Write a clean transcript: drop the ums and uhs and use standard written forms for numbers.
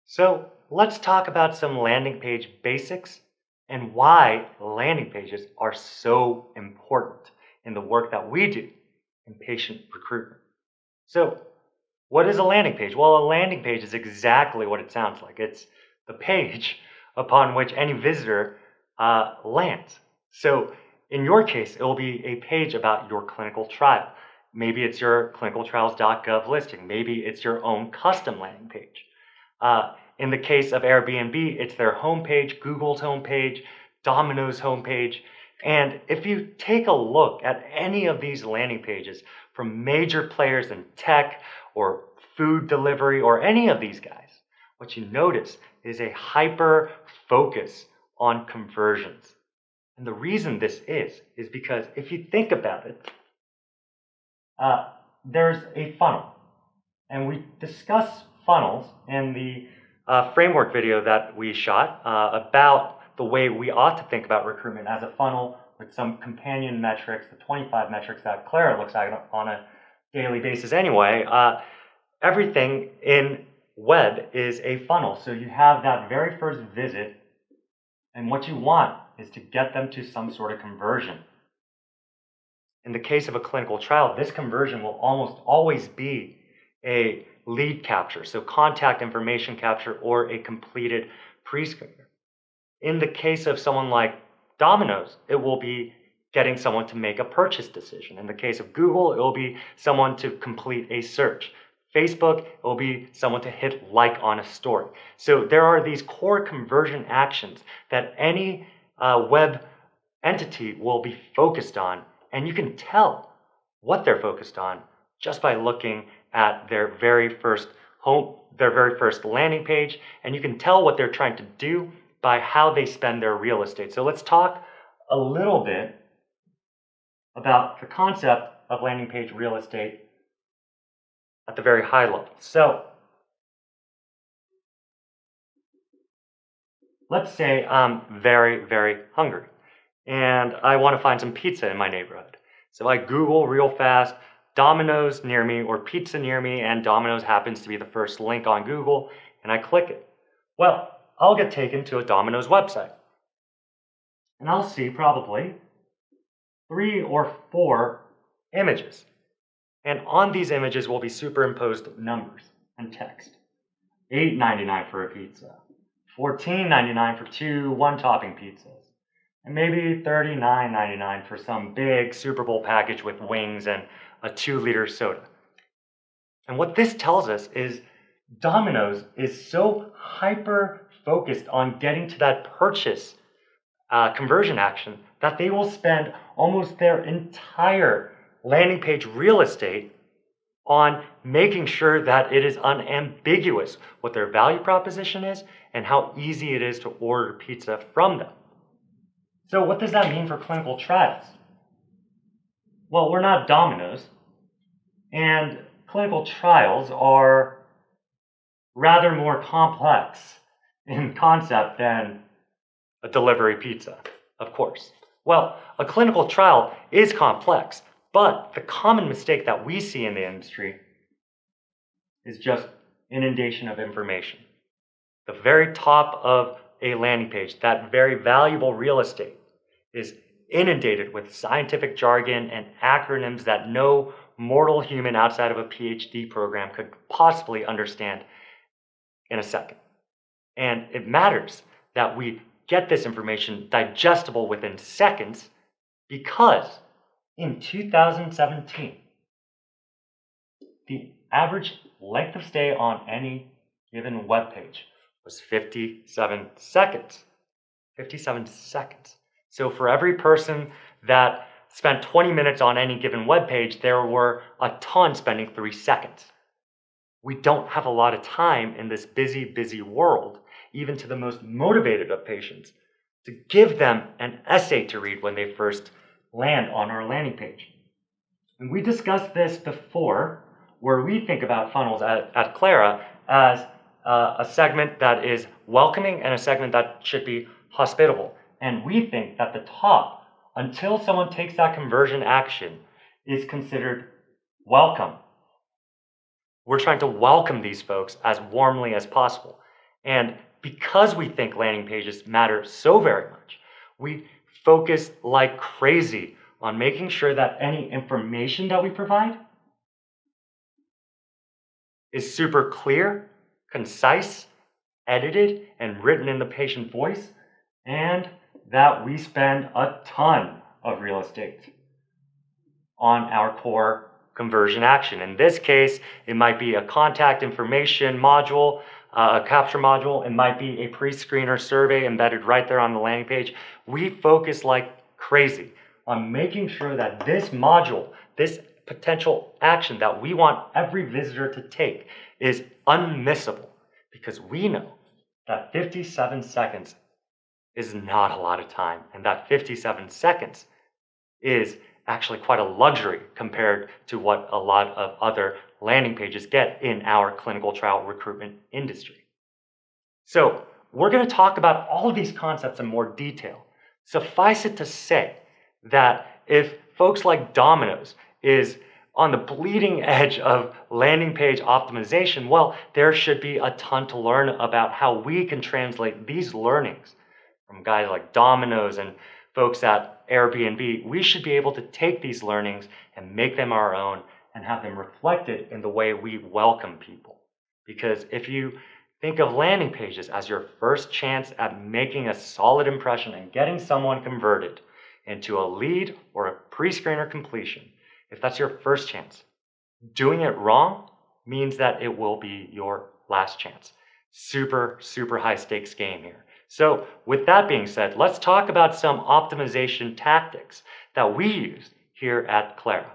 So let's talk about some landing page basics and why landing pages are so important in the work that we do in patient recruitment. So, what is a landing page? Well, a landing page is exactly what it sounds like. It's the page upon which any visitor lands. So, in your case, it will be a page about your clinical trial. Maybe it's your clinicaltrials.gov listing. Maybe it's your own custom landing page. In the case of Airbnb, it's their homepage, Google's homepage, Domino's homepage. And if you take a look at any of these landing pages from major players in tech or food delivery or any of these guys, what you notice is a hyper focus on conversions. And the reason this is because if you think about it, there's a funnel. And we discuss funnels in the framework video that we shot about the way we ought to think about recruitment as a funnel with some companion metrics, the 25 metrics that Clara looks at on a daily basis anyway. Everything in web is a funnel. So you have that very first visit, and what you want is to get them to some sort of conversion. In the case of a clinical trial, this conversion will almost always be a lead capture, so contact information capture or a completed pre-screener. In the case of someone like Domino's, it will be getting someone to make a purchase decision. In the case of Google, it will be someone to complete a search. Facebook, it will be someone to hit like on a story. So there are these core conversion actions that any web entity will be focused on, and you can tell what they're focused on just by looking at their very first landing page, and you can tell what they're trying to do by how they spend their real estate. So let's talk a little bit about the concept of landing page real estate at the very high level. So let's say I'm very, very hungry and I want to find some pizza in my neighborhood. So I Google real fast Domino's near me or pizza near me, and Domino's happens to be the first link on Google, and I click it. Well, I'll get taken to a Domino's website, and I'll see probably 3 or 4 images. And on these images will be superimposed numbers and text. $8.99 for a pizza, $14.99 for 2 one-topping pizzas, and maybe $39.99 for some big Super Bowl package with wings and a 2-liter soda. And what this tells us is Domino's is so hyper-focused on getting to that purchase conversion action that they will spend almost their entire landing page real estate on making sure that it is unambiguous what their value proposition is and how easy it is to order pizza from them. So what does that mean for clinical trials? Well, we're not Domino's, and clinical trials are rather more complex in concept than a delivery pizza, of course. Well, a clinical trial is complex, but the common mistake that we see in the industry is just inundation of information. The very top of a landing page, that very valuable real estate, is inundated with scientific jargon and acronyms that no mortal human outside of a PhD program could possibly understand in a second. And it matters that we get this information digestible within seconds, because in 2017, the average length of stay on any given web page was 57 seconds. 57 seconds. So for every person that spent 20 minutes on any given web page, there were a ton spending 3 seconds. We don't have a lot of time in this busy, busy world, even to the most motivated of patients, to give them an essay to read when they first land on our landing page. And we discussed this before, where we think about funnels at Clara as a segment that is welcoming and a segment that should be hospitable. And we think that the top, until someone takes that conversion action, is considered welcome. We're trying to welcome these folks as warmly as possible. And because we think landing pages matter so very much, we focus like crazy on making sure that any information that we provide is super clear, concise, edited, and written in the patient voice, and that we spend a ton of real estate on our core conversion action. In this case, it might be a contact information module, a capture module. It might be a pre-screener survey embedded right there on the landing page. We focus like crazy on making sure that this module, this potential action that we want every visitor to take, is unmissable, because we know that 57 seconds is not a lot of time, and that 57 seconds is actually quite a luxury compared to what a lot of other landing pages get in our clinical trial recruitment industry. So we're going to talk about all of these concepts in more detail. Suffice it to say that if folks like Domino's is on the bleeding edge of landing page optimization, well, there should be a ton to learn about how we can translate these learnings from guys like Domino's and folks at Airbnb. We should be able to take these learnings and make them our own and have them reflected in the way we welcome people. Because if you think of landing pages as your first chance at making a solid impression and getting someone converted into a lead or a pre-screener completion, if that's your first chance, doing it wrong means that it will be your last chance. Super, super high stakes game here. So with that being said, let's talk about some optimization tactics that we use here at Clara.